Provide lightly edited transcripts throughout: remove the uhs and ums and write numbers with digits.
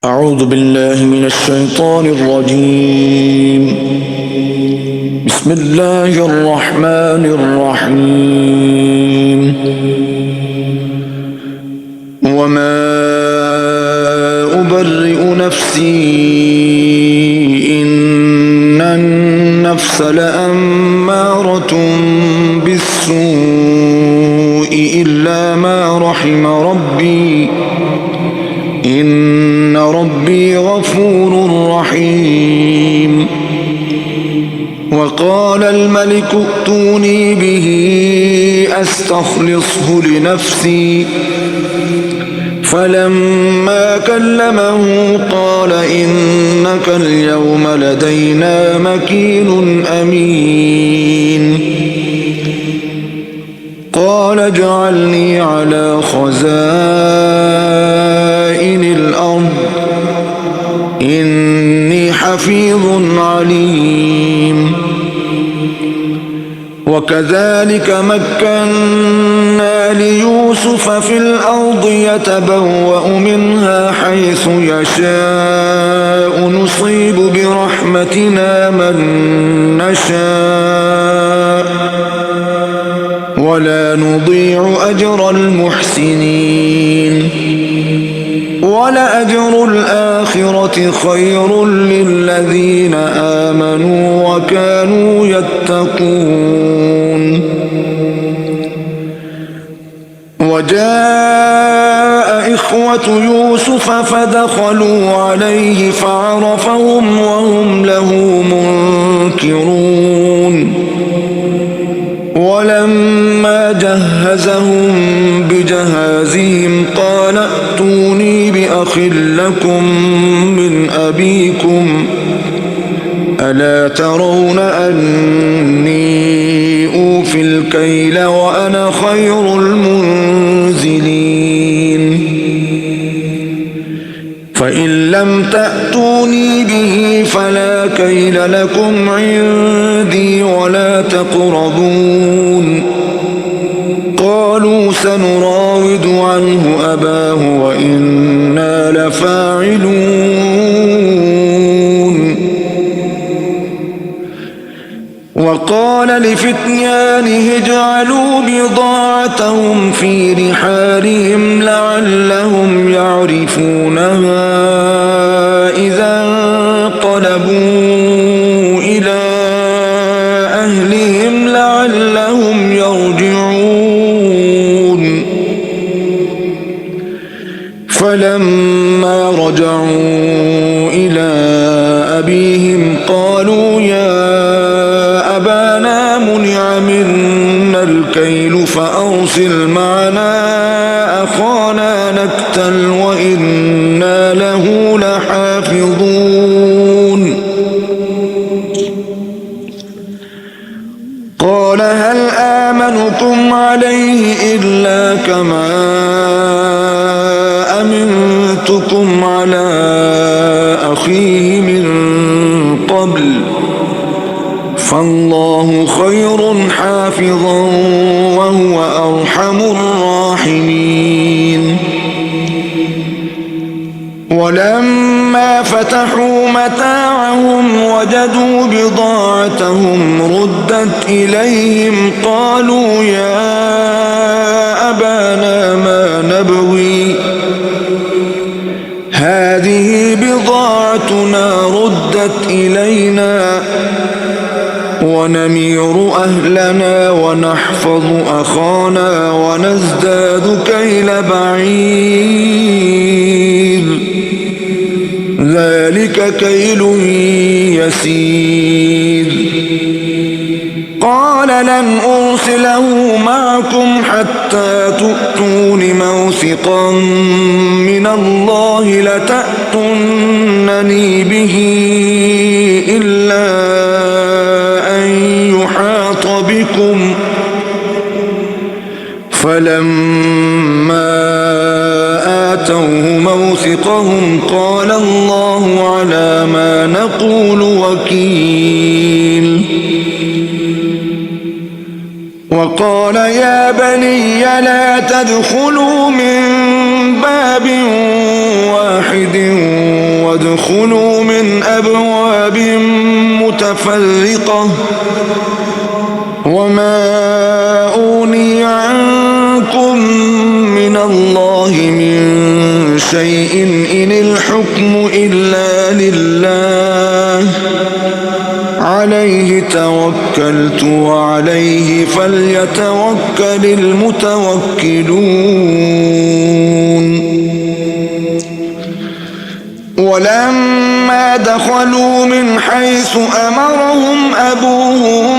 أعوذ بالله من الشيطان الرجيم. بسم الله الرحمن الرحيم. وما أبرئ نفسي إن النفس لأمارة بالسوء إلا ما رحم ربي إن ربي غفور رحيم. وقال الملك ائتوني به أستخلصه لنفسي فلما كلمه قال إنك اليوم لدينا مكين أمين. قال اجعلني على خزائن الأرض إني حفيظ عليم. وكذلك مكنا ليوسف في الأرض يتبوأ منها حيث يشاء نصيب برحمتنا من نشاء ولا نضيع أجر المحسنين. ولأجر الآخرة خير للذين آمنوا وكانوا يتقون. وجاء إخوة يوسف فدخلوا عليه فعرفهم وهم له منكرون. ولما جهزهم بجهازهم قال ائتوني بأخ لكم من أبيكم ألا ترون أني أوفي الكيل وأنا خير المنزلين. فإن لم تأتوني به فلا كيل لكم عندي ولا تقربون. قالوا سنراود عنه أباه وإنا لفاعلون. وقال لفتيانه اجعلوا بضاعتهم في رحالهم لعلهم يعرفونها إذا انقلبوا إلى أهلهم لعلهم يرجعون. فلما رجعوا إلى أبيهم قالوا يا أبانا منع منا الكيل فأرسل معنا أخانا نكتل وإنا له لحافظون. قال هل آمنكم عليه إلا كما أمنتكم على أخيه من قبل فالله خير حافظا وهو أرحم الراحمين. ولما فتحوا متاعهم وجدوا بضاعتهم ردت إليهم قالوا يا أبانا ما نبغي هذه بضاعتنا ردت إلينا ونمير أهلنا ونحفظ أخانا ونزداد كيل بعير ذلك كيل يسير. قال لن أرسله معكم حتى تؤتون موثقا من الله لتأتونني به إلا أن يحاط بكم. فلما آتوه موثقهم قال الله على ما نقول وكيل. وقال يا بني لا تدخلوا من باب واحد ادخلوا من أبواب متفرقة وما أغني عنكم من الله من شيء إن الحكم إلا لله عليه توكلت وعليه فليتوكل المتوكلون. ولما دخلوا من حيث أمرهم أبوهم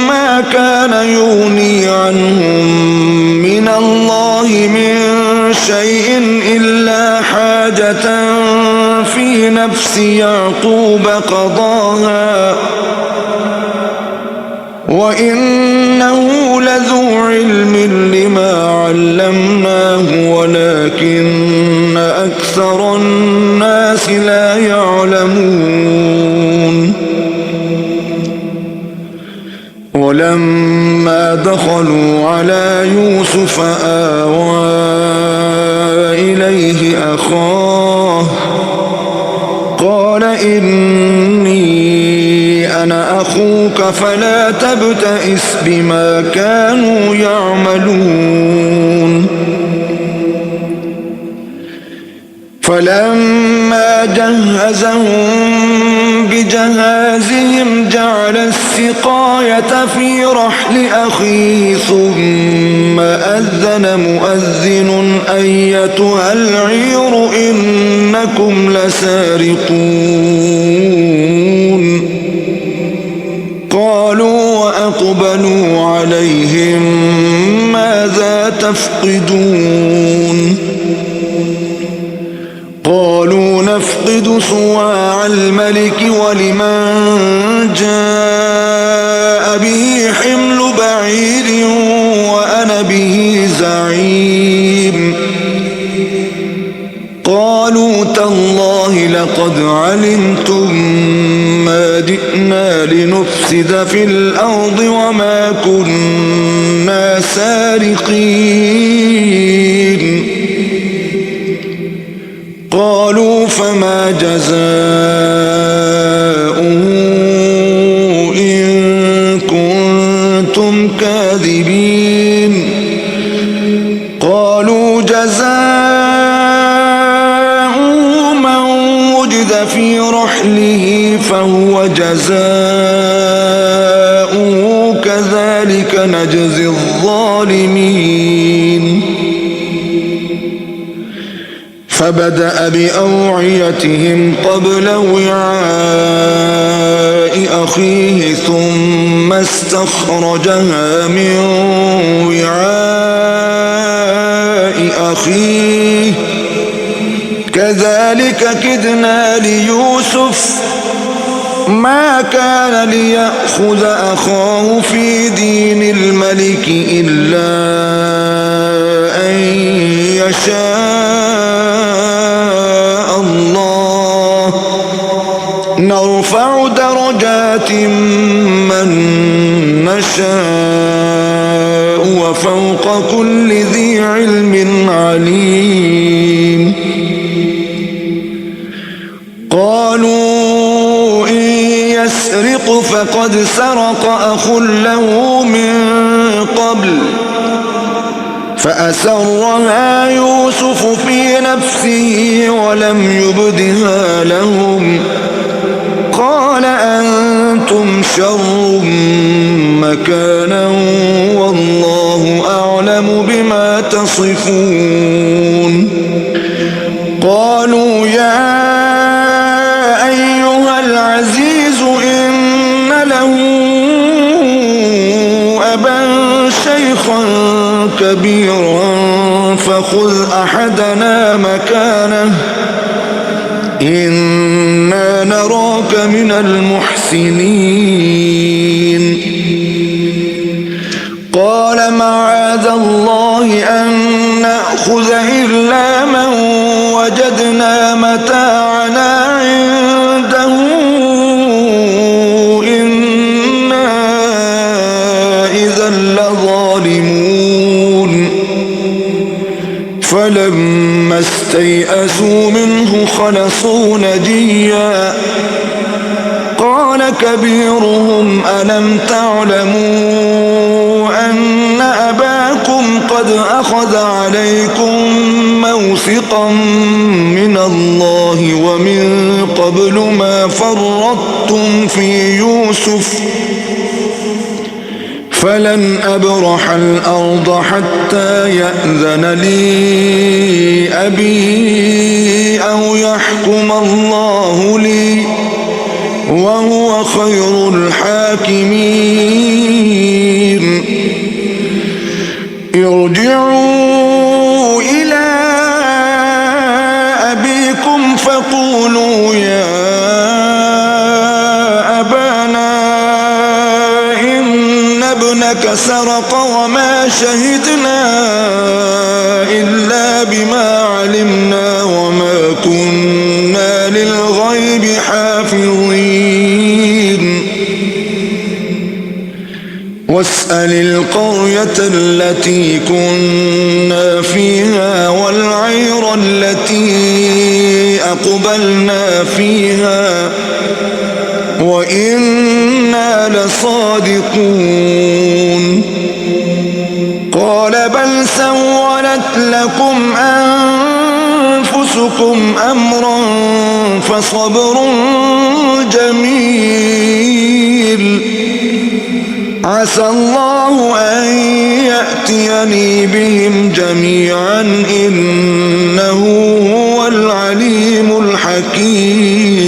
ما كان يغني عنهم من الله من شيء إلا حاجة في نفس يعقوب قضاها وإنه لذو علم لما علمناه ولكن أكثر الناس لا يعلمون. ولما دخلوا على يوسف آوى إليه أخاه قال إني أنا أخوك فلا تبتئس بما كانوا يعملون. فلما جهزهم بجهازهم جعل السقاية في رحل أخيه ثم أذن مؤذن أيتها العير إنكم لسارقون. قالوا وأقبلوا عليهم ماذا تفقدون؟ قالوا نفقد صواع الملك ولمن جاء به حمل بعير وأنا به زعيم. قالوا تالله لقد علمتم ما جئنا لنفسد في الأرض وما كنا سارقين. قالوا فما جزاؤه إن كنتم كاذبين؟ قالوا جزاؤه من وجد في رحله فهو جزاؤه كذلك نجزي الظالمين. فبدأ بأوعيتهم قبل وعاء أخيه ثم استخرجها من وعاء أخيه كذلك كدنا ليوسف ما كان ليأخذ أخاه في دين الملك إلا أن يشاء الله نرفع درجات من نشاء وفوق كل ذي علم عليم. قالوا إن يسرق فقد سرق أخ له من قبل فأسرها يوسف في نفسه ولم يبدها لهم. قال أنتم شر مكانا والله أعلم بما تصفون. قالوا يا أيها العزيز إن له أبا شيخا كبيرا فخذ أحدنا مكانه إنا نراك من المحسنين. قال معاذ الله أن نأخذ إلا من وجدنا متاعنا عنده إنا إذا لظالمون. فلما استيئسوا منه منه خلصوا نجيا قال كبيرهم ألم تعلموا أن أباكم قد أخذ عليكم موثقا من الله ومن قبل ما فرطتم في يوسف فلن أبرح الأرض حتى يأذن لي أبي أو يحكم الله لي وهو خير الحاكمين ارجعوا إلى أبيكم فقولوا يا أبانا إن ابنك سرق وما شهدنا إلا بما علمنا وما كنا للغيب حافظين واسأل القرية التي كنا فيها والعير التي أقبلنا فيها وإنا لصادقون قال بل سولت لكم أنفسكم أمرا فصبر جميل عسى الله أن يأتيني بهم جميعا إنه هو العليم الحكيم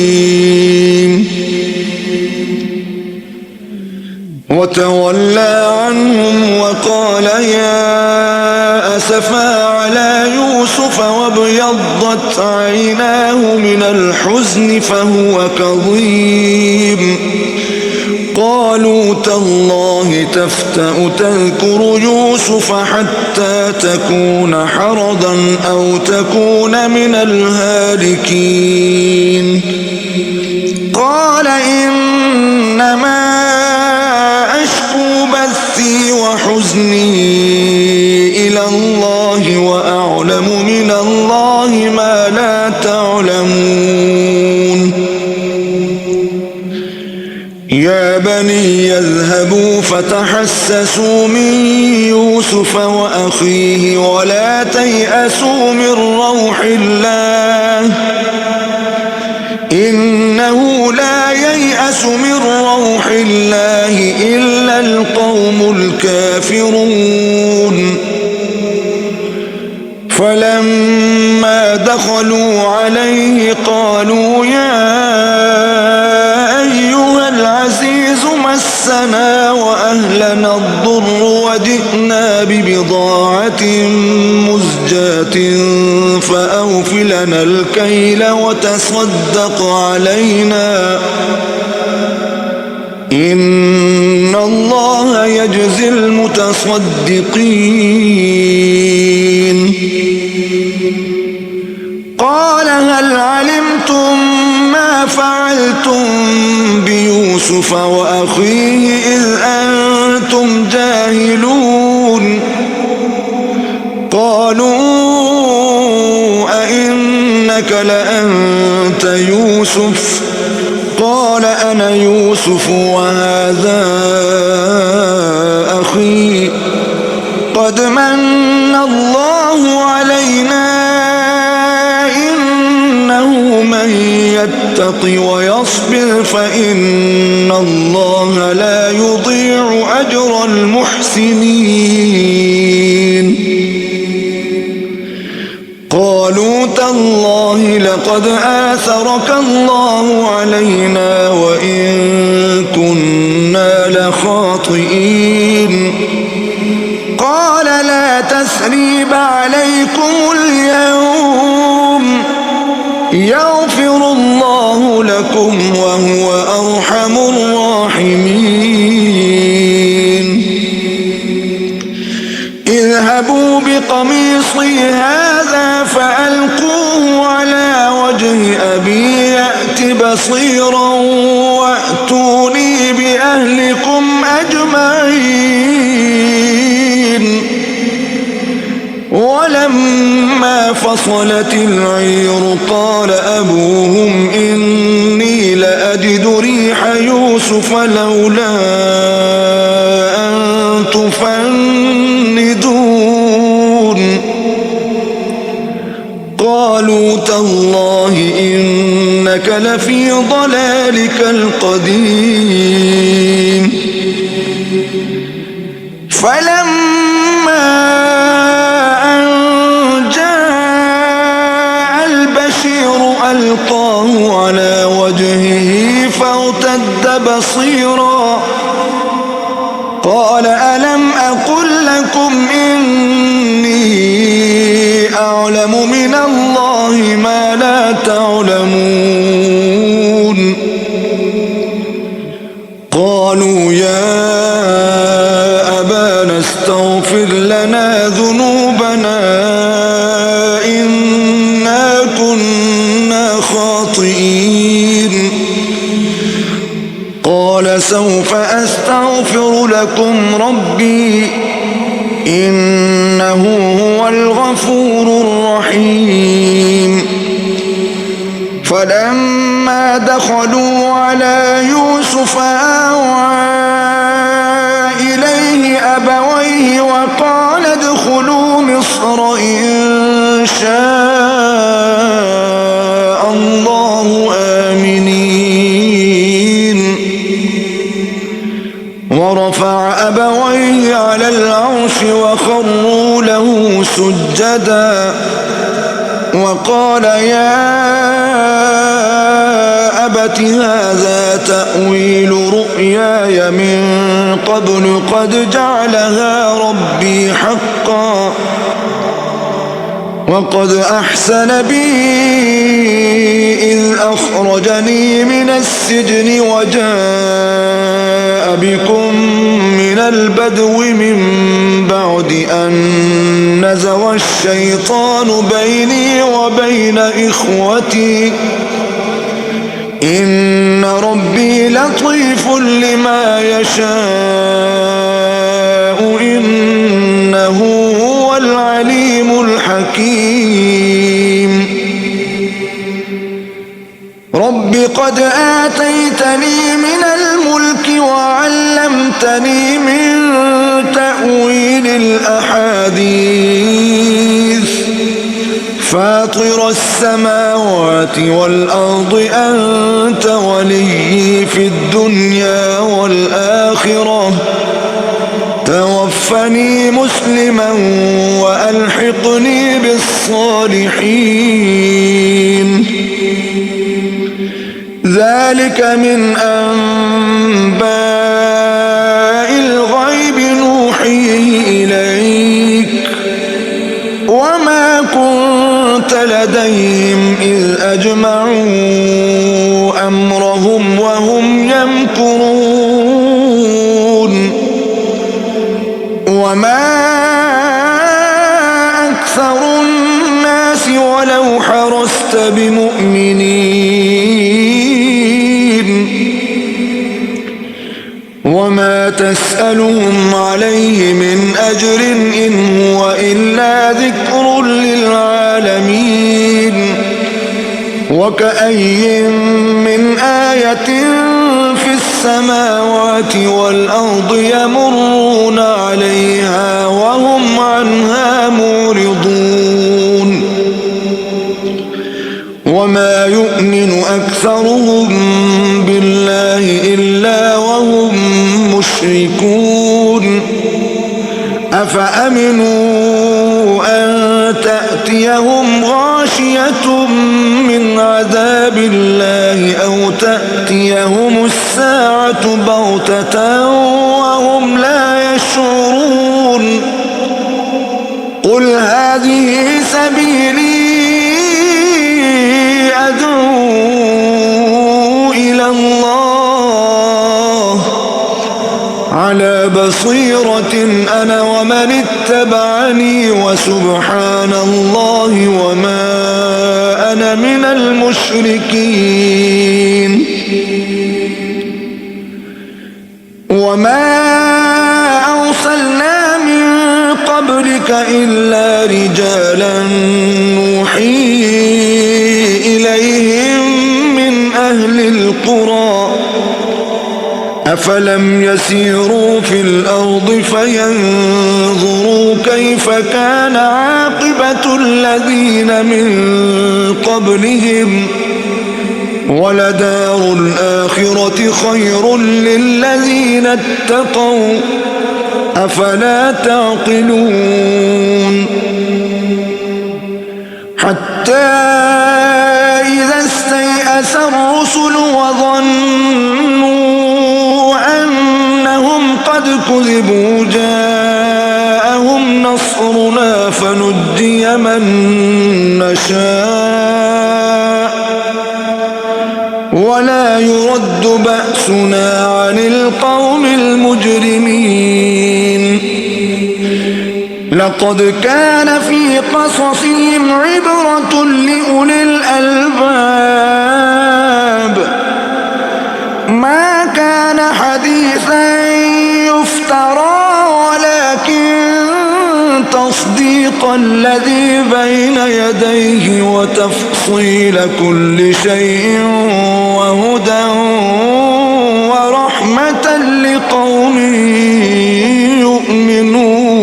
وتولى عنهم وقال يا أسفا على يوسف وابيضت عيناه من الحزن فهو كظيم قالوا تالله تفتأ تذكر يوسف حتى تكون حرضا أو تكون من الهالكين قال إنما أشكو بثي وحزني إلى الله وأعلم من الله ما لا تعلمون يا بني يذهبوا فتحسسوا من يوسف وأخيه ولا تيأسوا من روح الله إنه لا ييأس من روح الله إلا القوم الكافرون فلما دخلوا عليه قالوا يا أيها العزيز مسنا وأهلنا الضر وجئنا ببضاعة مزجاة فأوف لنا الكيل وتصدق علينا إن الله يجزي المتصدقين قال هل علمتم ما فعلتم بيوسف وأخيه إذ أنتم جاهلون قالوا أئنك لأنت يوسف قال أنا يوسف وهذا أخي قد من الله علينا إنه من يتق ويصبر فإن الله لا يضيع أجر المحسنين قالوا تالله لقد آثرك الله علينا وإن كنا لخاطئين قال لا تثريب عليكم اليوم يغفر الله لكم وهو أرحم الراحمين اذهبوا بقميصي هذا فألقوه على وجه أبي يأت بصيرا وأتوني بأهلكم أجمعين ولما فلما فصلت العير قال أبوهم إني لأجد ريح يوسف لولا أن تفندون قالوا تالله إنك لفي ضلالك القديم فلما أن جاء البشير ألقاه على وجهه فارتد بصيرا قال ألم أقل لكم إني أعلم من الله ما لا تعلمون قالوا يا أبانا استغفر لنا ذنوبنا إنا كنا خاطئين قال سوف أستغفر لكم ربي إنه هو الغفور الرحيم فلما دخلوا على يوسف آوى إليه أبويه وقال ادخلوا مصر إن شاء الله آمنين ورفع أبويه على العرش وخروا له سجدا وقال يا أبت هذا تأويل رؤياي من قبل قد جعلها ربي حقا وقد أحسن بي إذ أخرجني من السجن وجاء بكم من البدو من بعد أن نزغ الشيطان بيني وبين إخوتي إن ربي لطيف لما يشاء إنه هو العليم الحكيم رب قد آتيتني من الملك وعلمتني من تأويل الأحاديث فاطر السماوات والأرض أنت ولي في الدنيا والآخرة توفني مسلما وألحقني بالصالحين ذلك من أنباء الغيب نوحيه إليك وما كنت لديهم إذ أجمعوا أمرهم وهم يمكرون وما أكثر الناس ولو حرصت بمؤمنين وما تسألهم عليه من أجر إن هو إلا ذكر للعالمين وكأي من آية في السماوات والأرض يمرون عليها وهم عنها معرضون وما يؤمن أكثرهم بالله إلا وهم مشركون أفأمنوا أن تأتيهم غاشية من عذاب الله أو تأتيهم الساعة بغتة وهم لا يشعرون قل هذه سبيلي أدعو إلى الله على بصيرة أنا ومن اتبعني وسبحان الله وما أنا من المشركين وما أرسلنا من قبلك إلا رجالا نوحي إليهم من أهل القرى أفلم يسيروا في الأرض فينظروا كيف كان عاقبة الذين من قبلهم ولدار الآخرة خير للذين اتقوا أفلا تعقلون حتى إذا استيأس الرسل وظنوا أنهم قد كذبوا جاءهم نصرنا فنجي من نشاء ولا يرد بأسنا عن القوم المجرمين لقد كان في قصصهم عبرة لأولي الألباب ما كان حديثا يفترى ولكن تصديق الذي بين يديه وتفصيل كل شيء وهدى ورحمة لقوم يؤمنون.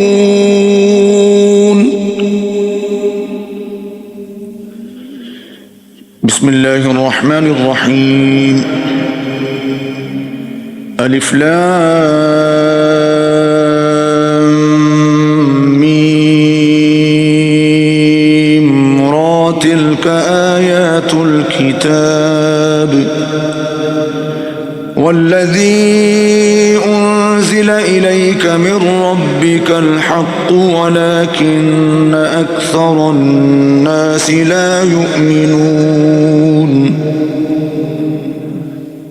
بسم الله الرحمن الرحيم. ألف لام ميم را تلك آيات الكتاب والذي أنزل إليك من ربك الحق ولكن أكثر الناس لا يؤمنون.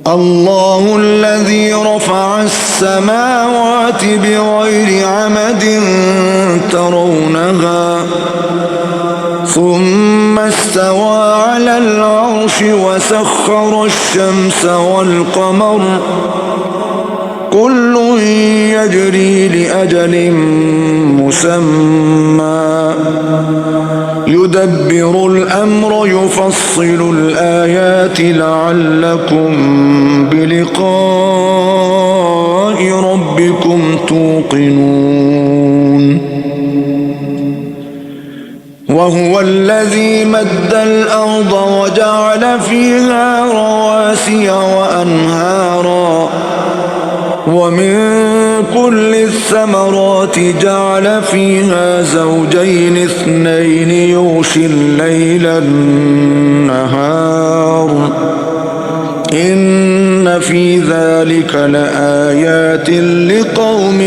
الله الذي رفع السماوات بغير عمد ترونها ثم استوى على العرش وسخر الشمس والقمر كل يجري لأجل مسمى يدبر الأمر يفصل الآيات لعلكم بلقاء ربكم توقنون. وهو الذي مد الأرض وجعل فيها رواسي وأنهارا ومن كل الثمرات جعل فيها زوجين اثنين يغشي الليل النهار إن في ذلك لآيات لقوم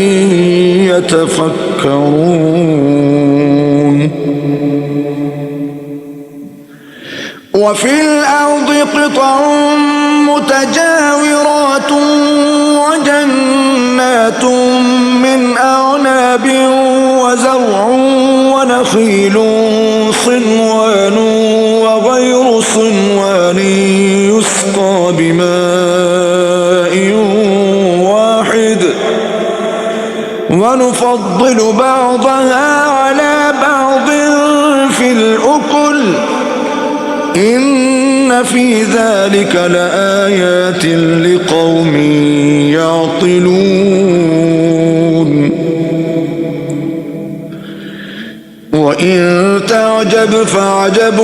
يتفكرون. وفي الأرض قطع متجاورات وجنات من أعناب وزرع ونخيل صنوان وغير صنوان يسقى بماء واحد ونفضل بعضها على بعض في الأكل إن في ذلك لآيات لقوم يعقلون. وإن تعجب فعجب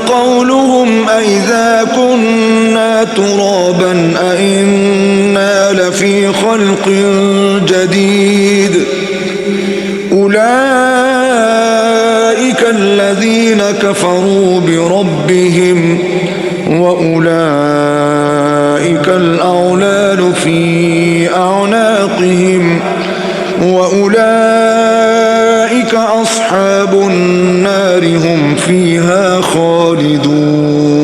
قولهم أئذا كنا ترابا أئنا لفي خلق جديد أولئك الذين كفروا بربهم وأولئك الأغلال في أعناقهم وأولئك أصحاب النار هم فيها خالدون.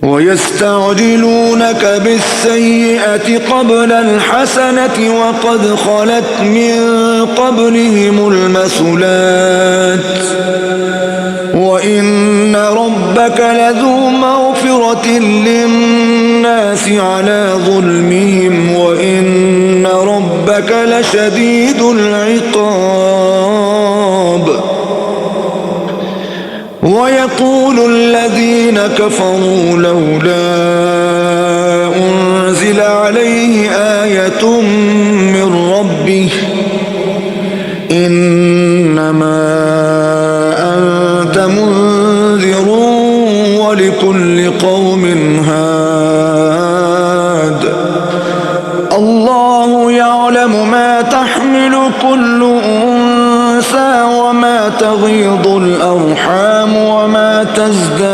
ويستعجلونك بالسيئة قبل الحسنة وقد خلت من قبلهم المثلات وإن ربك لذو مغفرة للناس على ظلمهم وإن ربك لشديد العقاب. ويقول الذين كفروا لولا أنزل عليه آية من ربه إنما أنت منذر ولكل قوم هاد. الله يعلم ما تحمل كل أنثى وما تغيض الأرحام وما تزداد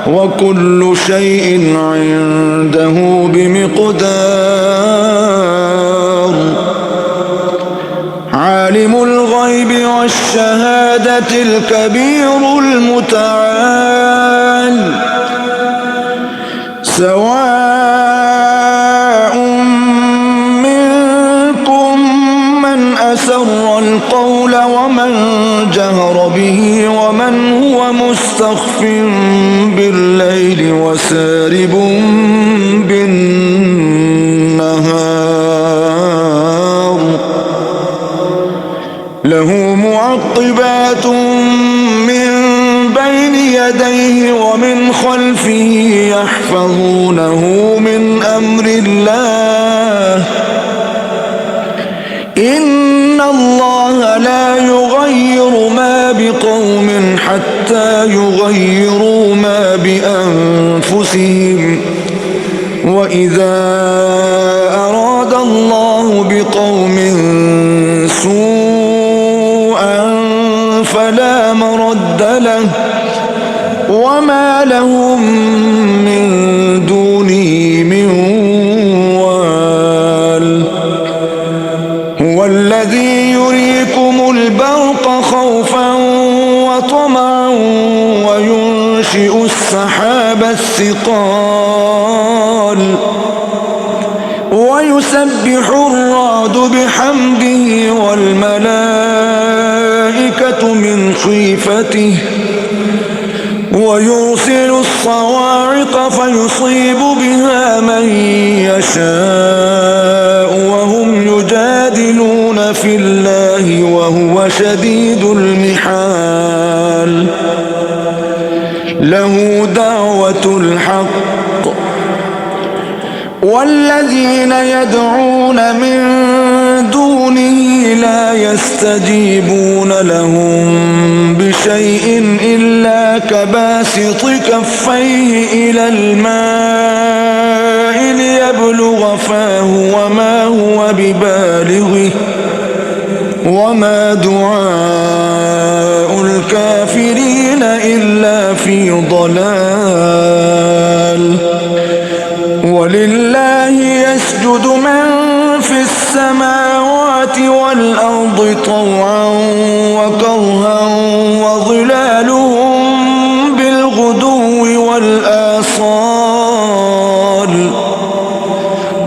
وكل شيء عنده بمقدار. عالم الغيب والشهادة الكبير المتعال. سواء منكم من أسر القول ومن جهر به ومن هو مستخف بالليل وسارب بالنهار. له معقبات من بين يديه ومن خلفه يحفظونه من أمر الله. إن الله لا يغير ما بقوم حتى يغيروا ما بأنفسهم. وإذا أراد الله بقوم سوءا فلا مرد له وما لهم من دونه من وال. هو الذي يريكم البرق خوفا وطمعا وينشئ السحاب الثقال ويسبح الرعد بحمده والملائكة من خيفته ويرسل الصواعق فيصيب بها من يشاء وهم يجادلون في الله وهو شديد المحال. له دعوة الحق والذين يدعون من دونه لا يستجيبون لهم بشيء إلا كباسط كفيه إلى الماء ليبلغ فاه وما هو ببالغه وما دعاء الكافرين إلا في ضلال. ولله يسجد من في السماوات والأرض طوعا وكرها وظلالهم بالغدو والآصال.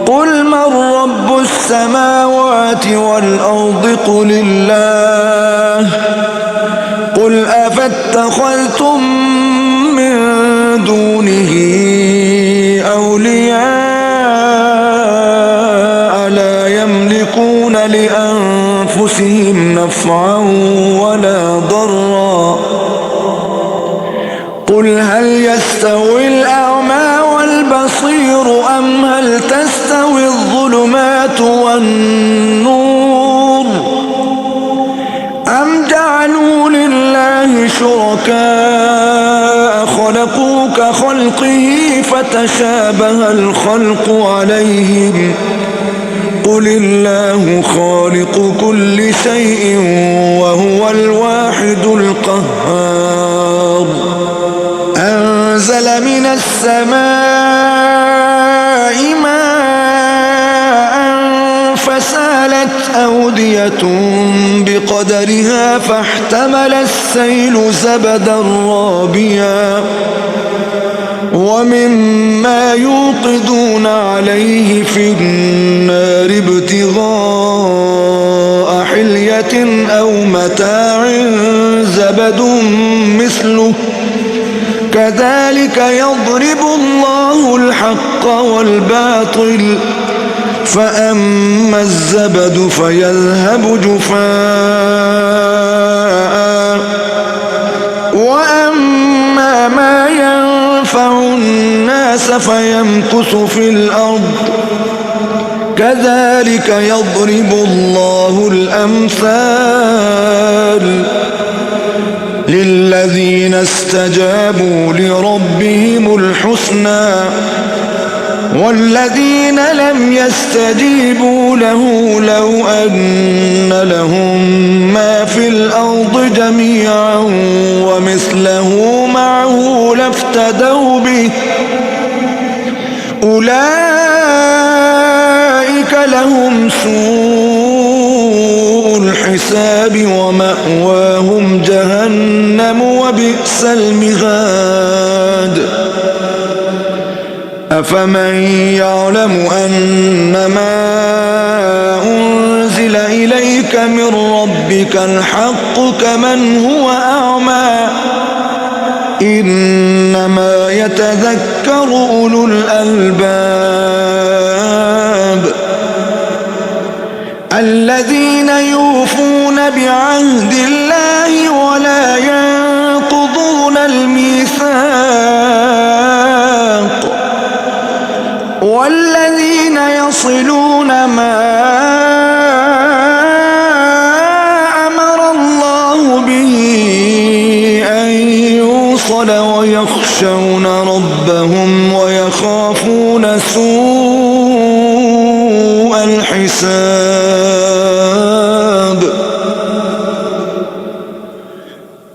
قل من رب السماوات والأرض قل الله. قل أفاتخذتم من دونه أولياء لا يملكون لأنفسهم نفعا ولا ضرا. قل هل يستوي الأعمى والبصير أم هل تستوي الظلمات والنور أم جعلوا لله شركاء خلقوا كخلقه فتشابه الخلق عليهم. قل الله خالق كل شيء وهو الواحد القهار. أنزل من السماء ماء فسالت أودية بقدرها فاحتمل السيل زبدا رابيا ومما يوقدون عليه في النار ابتغاء حلية أو متاع زبد مثله كذلك يضرب الله الحق والباطل فأما الزبد فيذهب جفاء وأما ما ينفع الناس فيمكث في الأرض كذلك يضرب الله الأمثال للذين استجابوا لربهم الحسنى والذين لم يستجيبوا له لو أن لهم ما في الأرض جميعا ومثله معه لافتدوا به أولئك لهم سوء الحساب ومأواهم جهنم وبئس المهاد أفمن يعلم أنما أنزل إليك من ربك الحق كمن هو أعمى إنما يتذكر أولو الألباب الذين يوفون بعهد الله ولا ينقضون الميثاق والذين يصلون ما أمر الله به أن يوصل ويخشون ربهم ويخافون سوء الحساب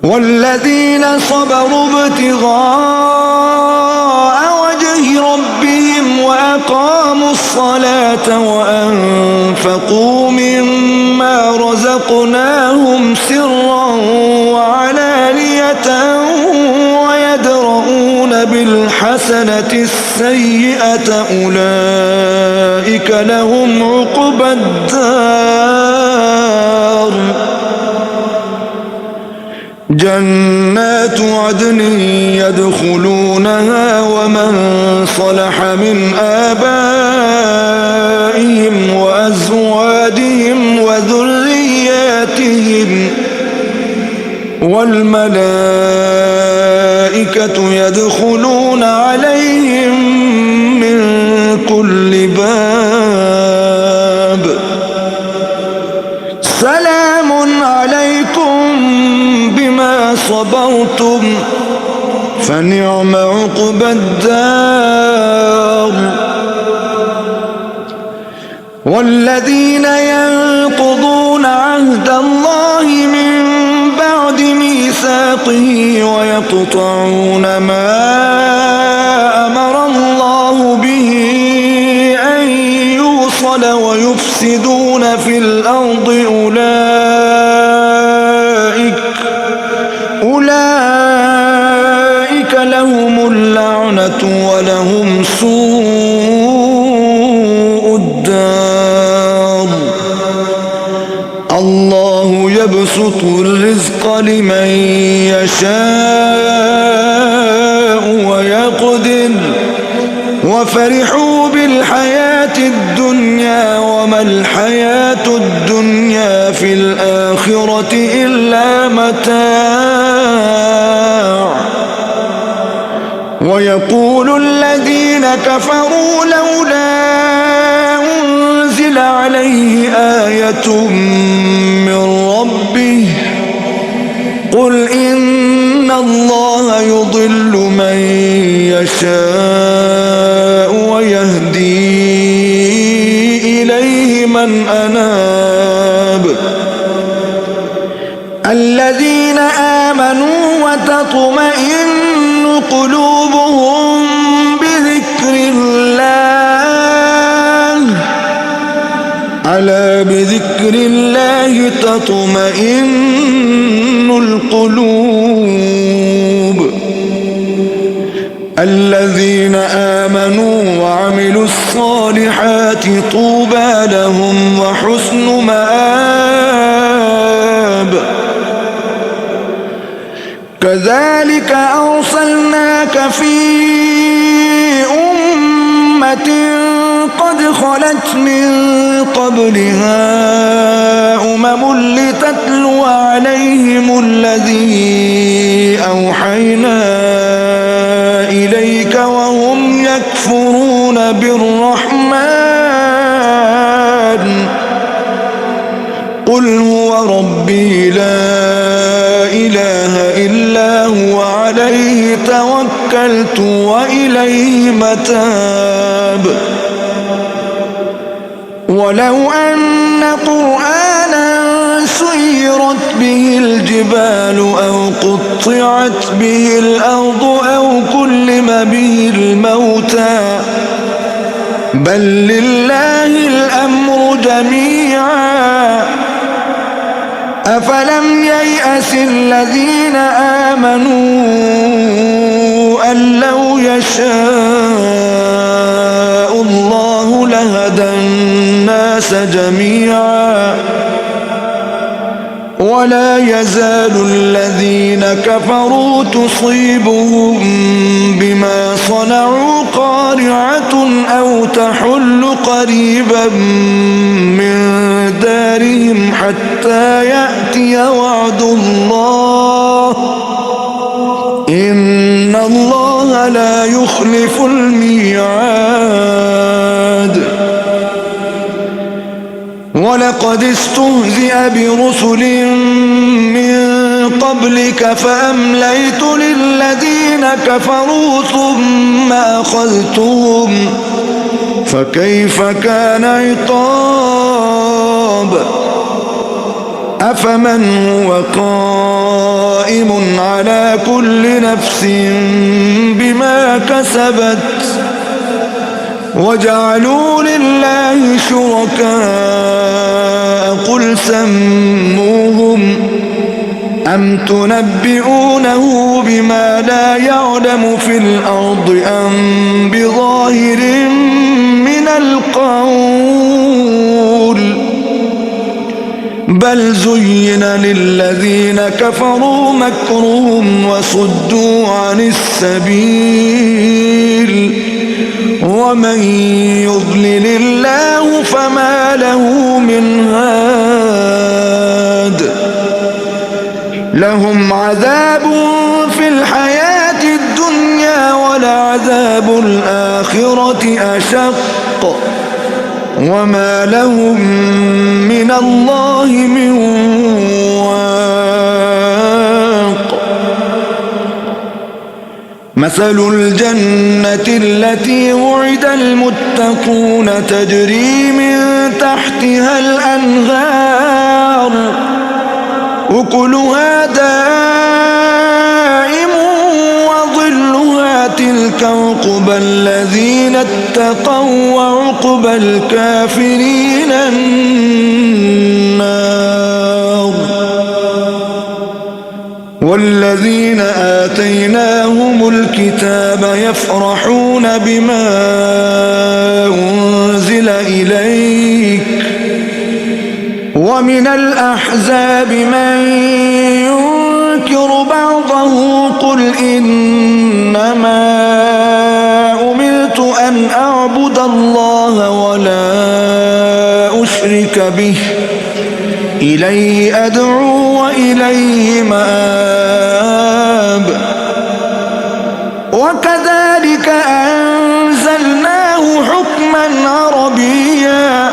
والذين صبروا ابتغاء وجه ربهم وأقاموا الصلاة وأنفقوا مما رزقناهم سرا وعلانية ويدرؤون بالحسنة السيئة أولئك لهم عقبى الدار جنات عدن يدخلونها ومن صلح من آبائهم وأزواجهم وذرياتهم والملائكة يدخلون عليهم من كل باب سلام عليكم بما صبرتم فنعم عقبى الدار والذين ينقضون عهد الله من بعد ميثاقه ويقطعون ما أمر الله به أن يوصل ويفسدون في الأرض أولئك لهم اللعنة ولهم سوء الدار الله يبسط الرزق لمن يشاء ويقدر وفرحوا بالحياة الدنيا وما الحياة الدنيا في الآخرة إلا متاع ويقول الذين كفروا لولا أنزل عليه آية من ربه قل إن الله يضل من يشاء ويهدي إليه من أناب الذين آمنوا وتطمئن قلوبهم بذكر الله ألا بذكر الله تطمئن القلوب الذين آمنوا وعملوا الصالحات طوبى لهم وحسن مآب كذلك أرسلناك في أمة قد خلت من قبلها لتتلو عليهم الذي أوحينا إليك وهم يكفرون بالرحمن قل هو ربي لا إله إلا هو عليه توكلت وإليه متاب ولو أن قرآنا سيرت به الجبال أو قطعت به الأرض أو كلم به الموتى بل لله الأمر جميعا أفلم ييأس الذين آمنوا أن لو يشاء الله لهدى الناس جميعا ولا يزال الذين كفروا تصيبهم بما صنعوا قارعة أو تحل قريبا من دارهم حتى يأتي وعد الله إن الله لا يخلف الميعاد ولقد استهزئ برسل من قبلك فأمليت للذين كفروا ثم أخذتهم فكيف كان عقاب أفمن هو قائم على كل نفس بما كسبت وجعلوا لله شركاء قل سموهم أم تنبئونه بما لا يعلم في الأرض أم بظاهر من القول بل زين للذين كفروا مكرهم وصدوا عن السبيل ومن يضلل الله فما له من هاد لهم عذاب في الحياة الدنيا ولعذاب الآخرة أشق وما لهم من الله من واق مثل الجنة التي وعد المتقون تجري من تحتها الأنهار أكلها دائم وظلها تلك عقبى الذين اتقوا وعقبى الكافرين النار والذين آتيناهم الكتاب يفرحون بما أنزل إليك ومن الأحزاب من ينكر بعضه قل إنما أمرت أن أعبد الله ولا أشرك به إليه أدعو وإليه مآب وكذلك أنزلناه حكما عربيا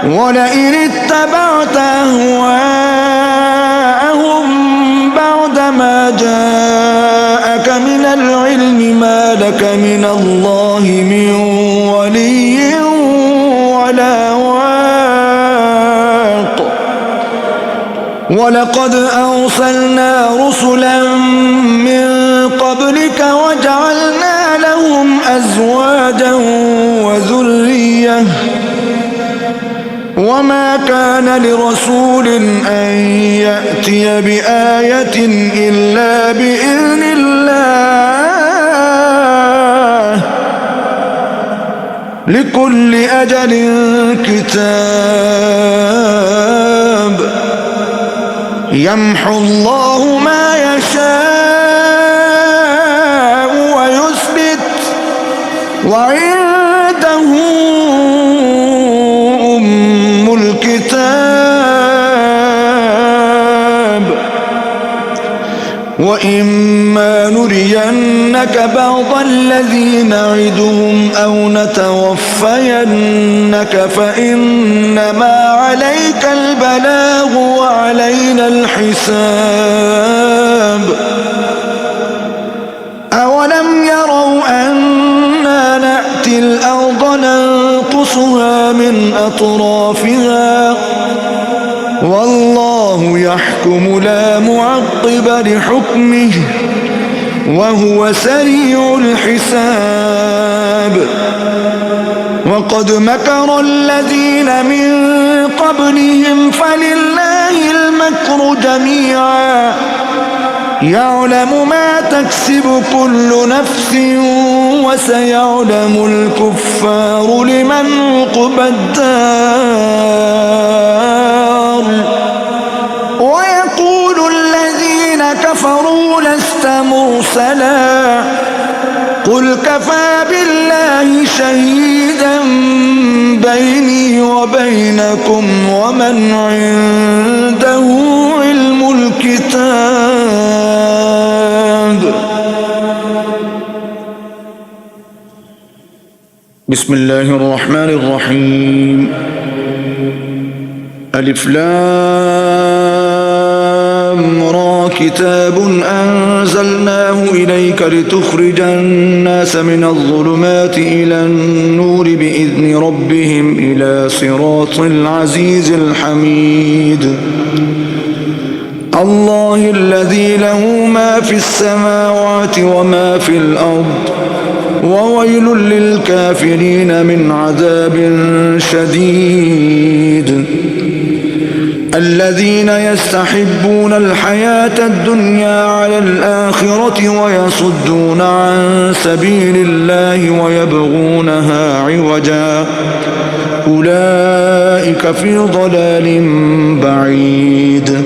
ولئن اتبعت أهواءهم بعدما جاءك من العلم ما لك من الله من ولي ولا واق ولقد أرسلنا رسلا من قبلك وجعلنا لهم أزواجا وذرية وما كان لرسول أن يأتي بآية إلا بإذن الله لكل أجل كتاب يمحو الله ما يشاء ويثبت وعنده أم الكتاب وإما نرينك بعض الذي نعدهم أو نتوفينك فإنما عليك البلاغ وعلينا الحساب أولم يروا أنا نأتي الأرض ننقصها من أطرافها والله يحكم لا معقب لحكمه وهو سريع الحساب وقد مكر الذين من قبلهم فلله المكر جميعا يعلم ما تكسب كل نفس وسيعلم الكفار لمن عقبى الدار ويقول الذين كفروا لست مرسلا قل كفى بالله شهيدا بيني وبينكم ومن عنده علم الكتاب. بسم الله الرحمن الرحيم. ألف لام را كتاب أنزلناه إليك لتخرج الناس من الظلمات إلى النور بإذن ربهم إلى صراط العزيز الحميد الله الذي له ما في السماوات وما في الأرض وويل للكافرين من عذاب شديد الذين يستحبون الحياة الدنيا على الآخرة ويصدون عن سبيل الله ويبغونها عوجا أولئك في ضلال بعيد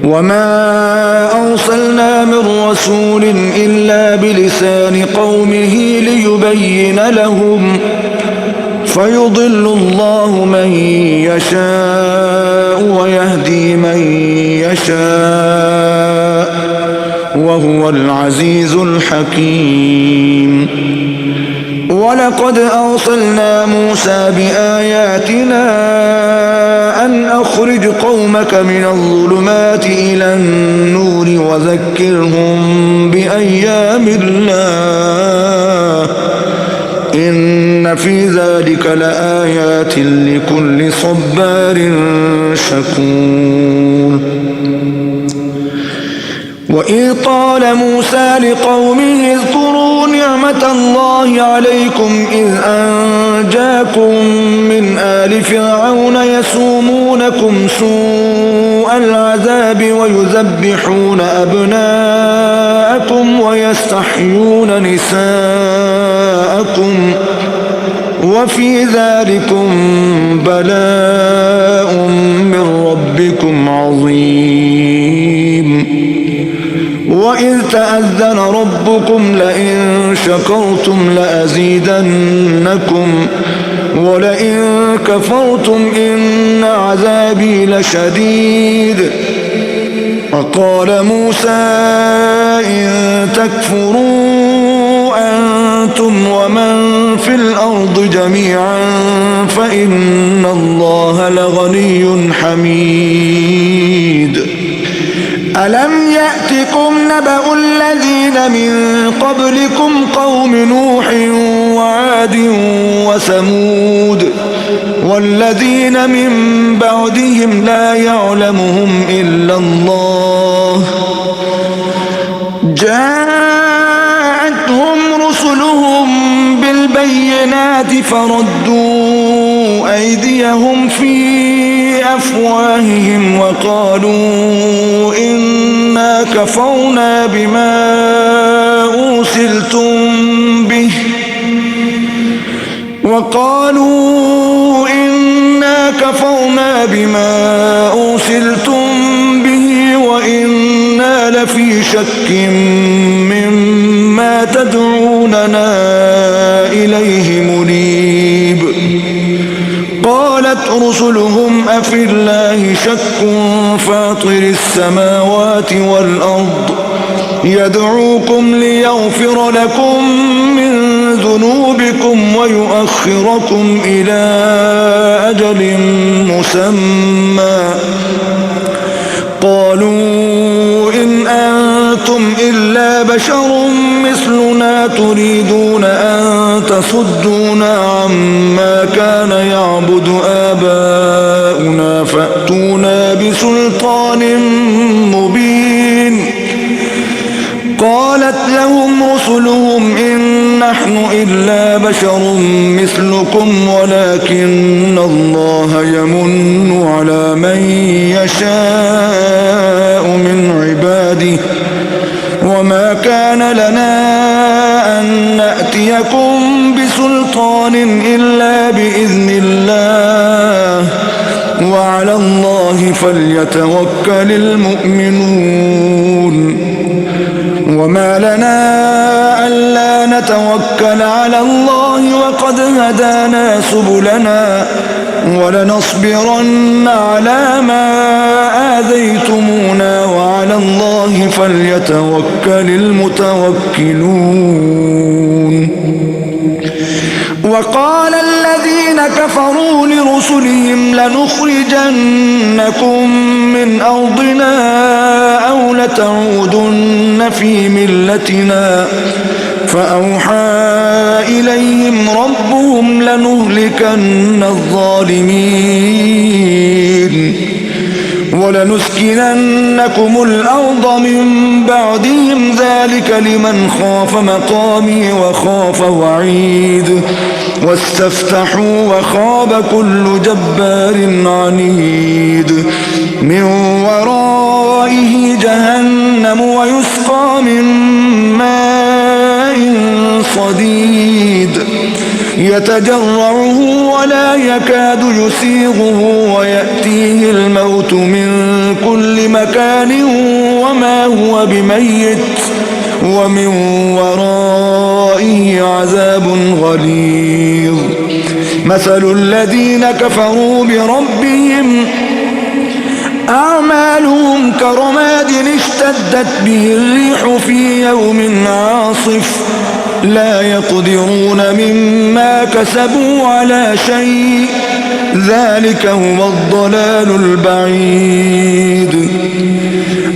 وما أرسلنا من رسول إلا بلسان قومه ليبين لهم فيضل الله من يشاء ويهدي من يشاء وهو العزيز الحكيم ولقد أرسلنا موسى بآياتنا أن أخرج قومك من الظلمات إلى النور وذكرهم بأيام الله إن في ذلك لآيات لكل صبار شكور وإذ قال موسى لقومه اذكروا نعمة الله عليكم إذ أنجاكم من آل فرعون يسومونكم سوء العذاب ويذبحون أبناءكم ويستحيون نساءكم وفي ذلكم بلاء من ربكم عظيم وإذ تأذن ربكم لئن شكرتم لأزيدنكم ولئن كفرتم إن عذابي لشديد وقال موسى إن تكفروا أنتم ومن في الأرض جميعا فإن الله لغني حميد ألم يأتكم نبأ الذين من قبلكم قوم نوح وعاد وثمود والذين من بعدهم لا يعلمهم إلا الله جاءتهم رسلهم بالبينات فردوا أيديهم في أفواههم وقالوا إنا كفرنا بما أرسلتم به وإنا لفي شك مما تدعوننا إليه رسلهم أفي الله شك فاطر السماوات والأرض يدعوكم ليغفر لكم من ذنوبكم ويؤخركم إلى أجل مسمى قالوا إن أنتم إلا بشر مثلنا تريدون أن تصدونا عما كان يعبد آباؤنا فأتونا بسلطان مبين قالت لهم رسلهم إن نحن إلا بشر مثلكم ولكن الله يمن على من يشاء من عباده وما كان لنا أن نأتيكم بسلطان إلا بإذن الله وعلى الله فليتوكل المؤمنون وما لنا ألا نتوكل على الله وقد هدانا سبلنا ولنصبرن على ما آذيتمونا وعلى الله فليتوكل المتوكلون وقال الذين كفروا لرسلهم لنخرجنكم من أرضنا أو لتعودن في ملتنا فأوحى إليهم ربهم لنهلكن الظالمين ولنسكننكم الأرض من بعدهم ذلك لمن خاف مقامي وخاف وعيد واستفتحوا وخاب كل جبار عنيد من ورائه جهنم ويسقى من ماء صديد يتجرعه ولا يكاد يسيغه ويأتيه الموت من كل مكان وما هو بميت ومن ورائه عذاب غليظ مثل الذين كفروا بربهم أعمالهم كرماد اشتدت به الريح في يوم عاصف لا يقدرون مما كسبوا على شيء ذلك هو الضلال البعيد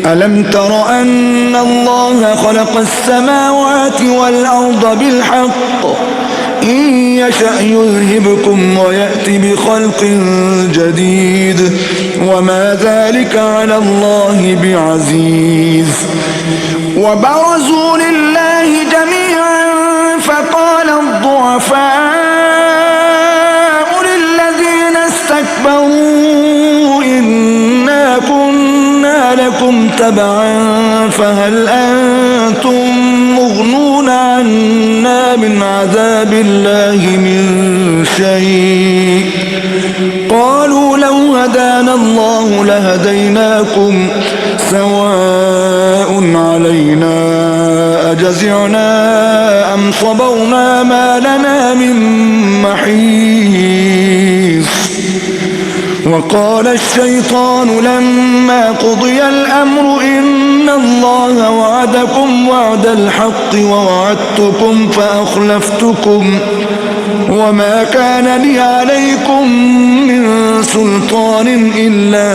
ألم تر أن الله خلق السماوات والأرض بالحق إن يشأ يذهبكم ويأتي بخلق جديد وما ذلك على الله بعزيز وبرزوا لله جميعا فقال الضعفاء للذين استكبروا إنا كنا لكم تبعا فهل أنتم مغنون عنا من عذاب الله من شيء قالوا لو هدانا الله لهديناكم سواء علينا أجزعنا أم صبرنا ما لنا من محيص وقال الشيطان لما قضي الأمر إن الله وعدكم وعد الحق ووعدتكم فأخلفتكم وما كان لي عليكم من سلطان إلا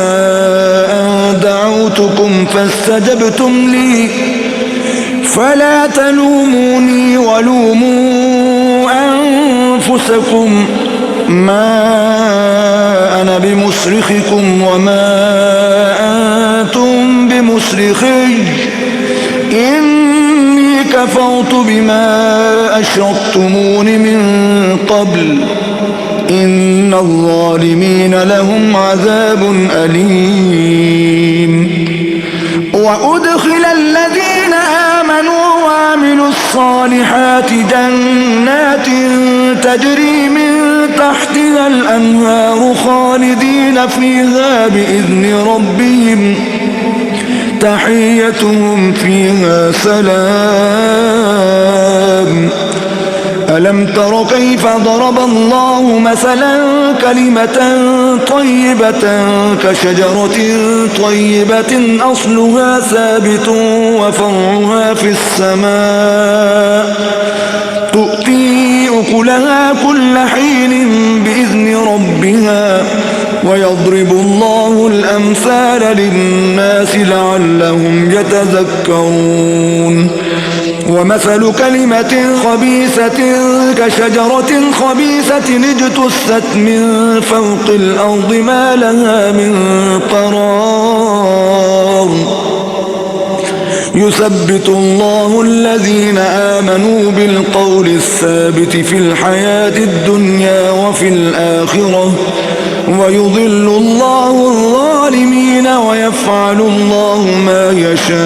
أن دعوتكم فاستجبتم لي فلا تلوموني ولوموا أنفسكم ما أنا بمصرخكم وما أنتم بمصرخي إني كفرت بما أشركتمون من قبل إن الظالمين لهم عذاب أليم وأدخل الذين آمنوا وعملوا الصالحات جنات تجري من تحتها الأنهار خالدين فيها بإذن ربهم تحيتهم فيها سلام ألم تر كيف ضرب الله مثلا كلمة طيبة كشجرة طيبة أصلها ثابت وفرعها في السماء تؤتي أكلها كل حين بإذن ربها ويضرب الله الأمثال للناس لعلهم يتذكرون ومثل كلمة خبيثة كشجرة خبيثة اجتثت من فوق الأرض ما لها من قرار يثبت الله الذين آمنوا بالقول الثابت في الحياة الدنيا وفي الآخرة ويضل الله الظالمين ويفعل الله ما يشاء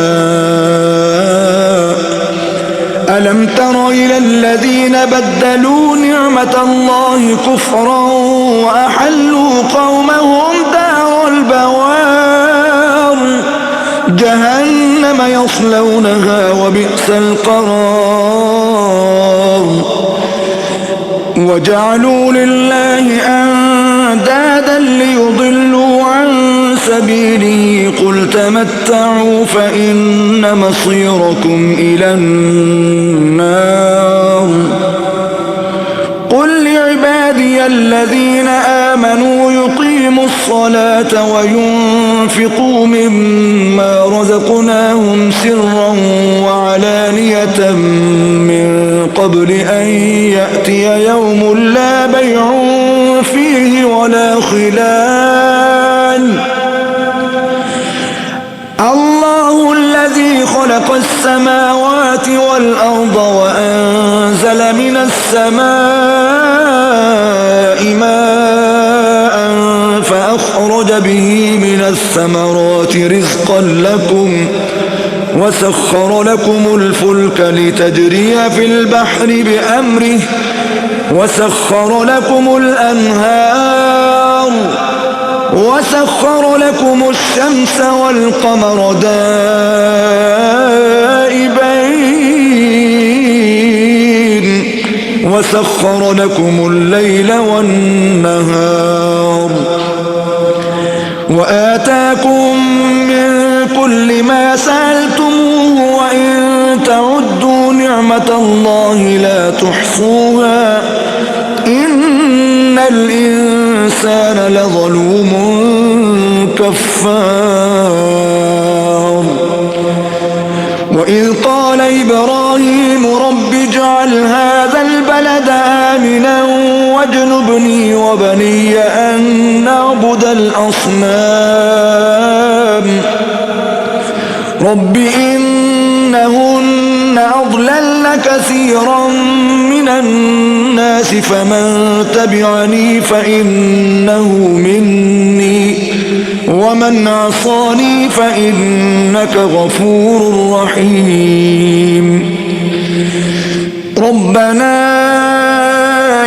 ألم تر إلى الذين بدلوا نعمة الله كفرا وأحلوا قومهم دار البوار جهنم يصلونها وبئس القرار وجعلوا لله أندادا ليضلوا عن سبيله قل تمتعوا فإن مصيركم إلى النار قل لعبادي الذين آمنوا يقيموا الصلاة وينفقوا مما رزقناهم سرا وعلانية من قبل أن يأتي يوم لا بيع فيه ولا خلال الله الذي خلق السماوات والأرض وأنزل من السماء ماء فأخرج به من الثمرات رزقا لكم وسخر لكم الفلك لتجري في البحر بأمره وسخر لكم الأنهار وسخر لكم الشمس والقمر دائبين وسخر لكم الليل والنهار وآتاكم من كل ما سألتموه وإن تعدوا نعمة الله لا تحصوها إن الإنسان لظلوم كفار وإذ قال إبراهيم رب اجعل هذا البلد آمنا واجنبني وبني أن نعبد الأصنام رب إنهن أضللن كثيرا من الناس فمن تبعني فإنه مني ومن عصاني فإنك غفور رحيم ربنا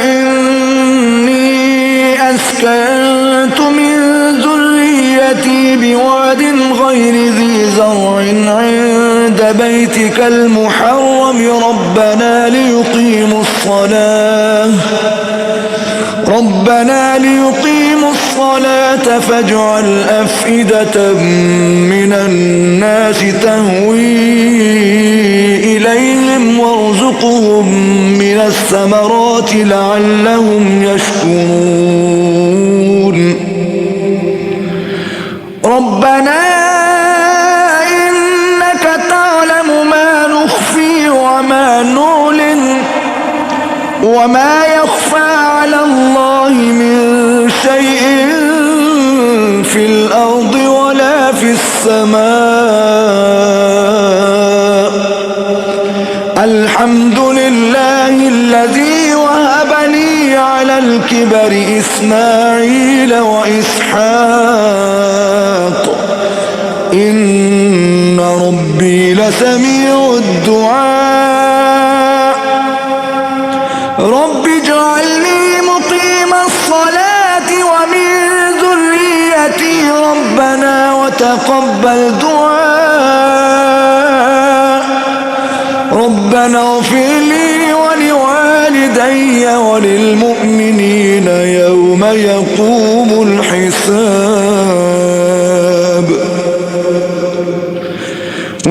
إني أسكنت من ذريتي بواد غير ذي زرع عند بيتك المحرم ربنا ليقيموا الصلاة فاجعل أفئدة من الناس تهوي إليهم وارزقهم من الثمرات لعلهم يشكرون ربنا إنك تعلم ما نخفي وما نعلن وما يخفى على الله من شيء في الأرض ولا في السماء الحمد لله الذي وهب لي على الكبر إسماعيل وإسحاق إن ربي لسميع الدعاء رب اجعلني مقيم الصلاة ومن ذريتي ربنا وتقبل دعاء ربنا اغفر لي ولوالدي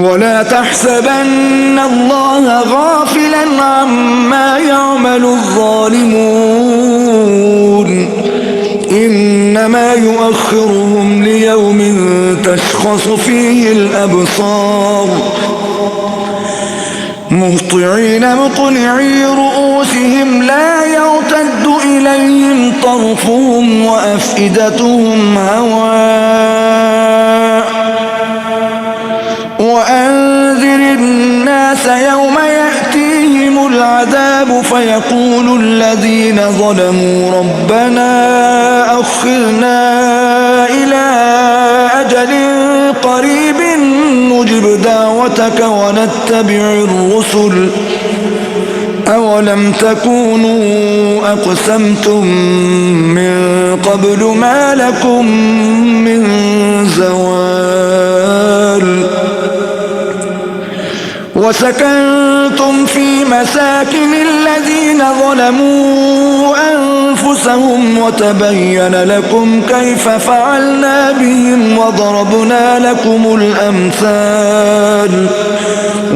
ولا تحسبن الله غافلا عما يعمل الظالمون إنما يؤخرهم ليوم تشخص فيه الأبصار مهطعين مقنعي رؤوسهم لا يرتد إليهم طرفهم وأفئدتهم هواء وأنذر الناس يوم يأتيهم العذاب فيقول الذين ظلموا ربنا أخرنا إلى أجل قريب نجب دعوتك ونتبع الرسل أولم تكونوا أقسمتم من قبل ما لكم من زوال وسكنتم في مساكن الذين ظلموا أنفسهم وتبين لكم كيف فعلنا بهم وضربنا لكم الأمثال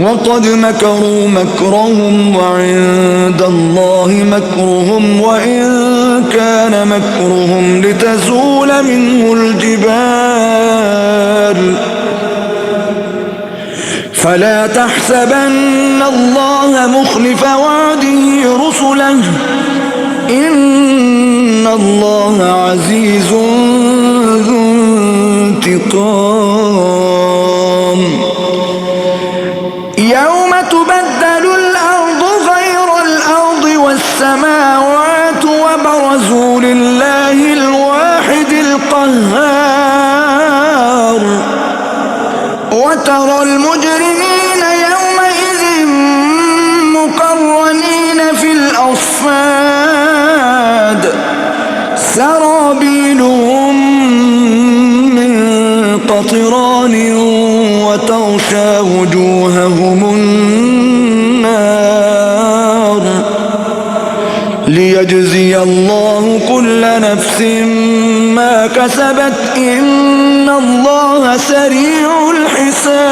وقد مكروا مكرهم وعند الله مكرهم وإن كان مكرهم لتزول منه الجبال فلا تحسبن الله مخلف وعده رسله إن الله عزيز ذو انتقام يوم تبدل الأرض غير الأرض والسماوات وبرزوا لله الواحد القهار وترى المجرمين يومئذ مقرنين في الأصفاد سرابيلهم من قطران وتغشى وجوههم النار ليجزي الله كل نفس ما كسبت إن الله سريع الحساب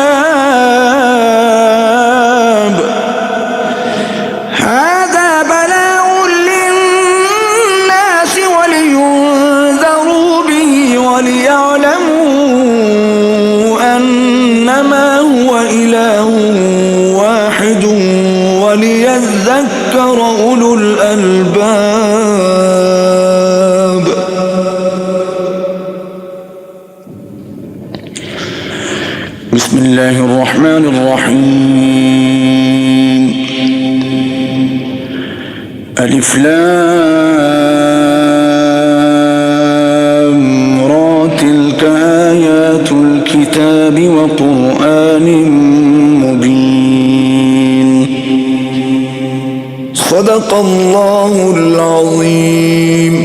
هذا بلاغ للناس ولينذروا به وليعلموا أنما هو إله واحد وليذكر أولو الألباب بسم الله الرحمن الرحيم ألف لام را تلك آيات الكتاب وقرآن مبين صدق الله العظيم